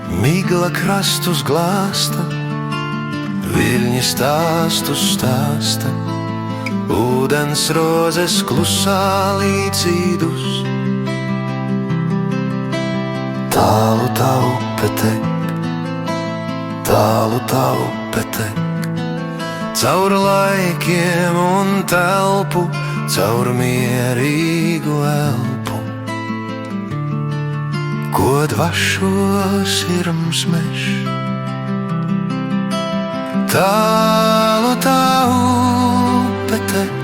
Migla krastus glāsta, viļņi stāstus stāsta, ūdens rozes klusā līdzīdus. Tālu tā upe tek, tālu tā upe tek, caur laikiem un telpu, caur mierīgu elpu. Ko dvašos sirms meš, tālu tā upe tek,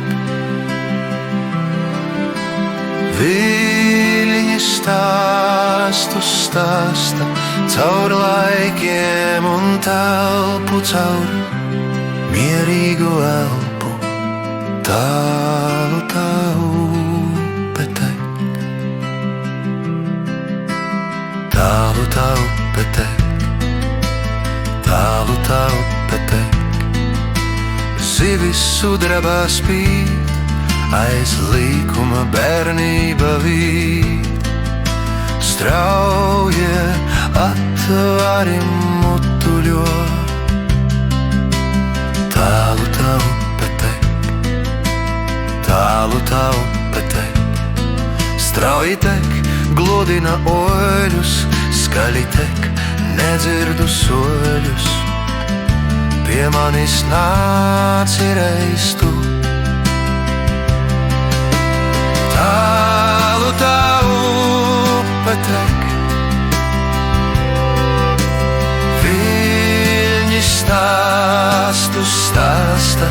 viļņi stāstus stāsta, caur laikiem un telpu, caur mierīgu elpu. Tālu tā upe tek, tālu tā upe tek, tālu tā upe tek. Zivis sudrabā spīd, aiz līkuma bērnība vīd. Straujie atvari mutuļo, tālu tā upe tek, tālu tā upe tek. Strauji tek, gludina oļus, skaļi tek, nedzirdu soļus. Pie manis nāci reiz tu, tālu tā upe tek, viļņi stāstus stāsta,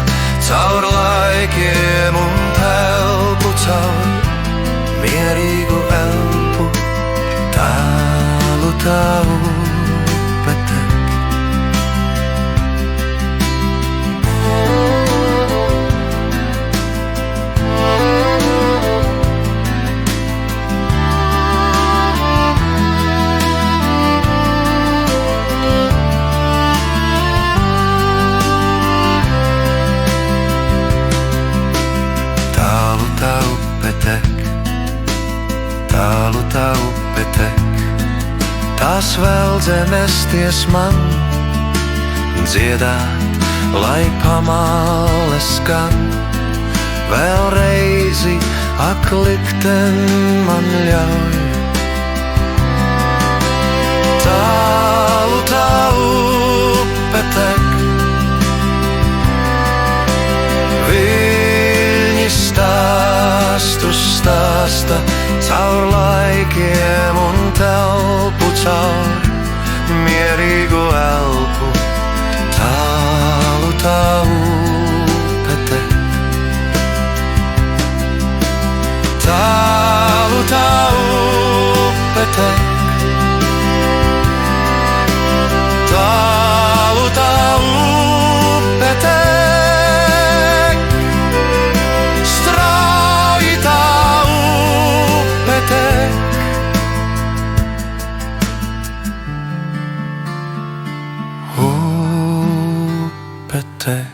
caur laikiem un telpu, caur mierīgu elpu. Tālu tā upe tek. Tālu tā upe tek, tās veldze nesties man, dziedāt, lai pamāle skan. Vēl reizi ak likten man ļauj. Tālu tā upe tek, viļņi stāstus stāsta, caur laikiem un telpu, caur mierīgu elpu. Tālu tā upe tek, tālu tā upe tek, tālu tā upe tek, strauji tā upe tek. Upe tek.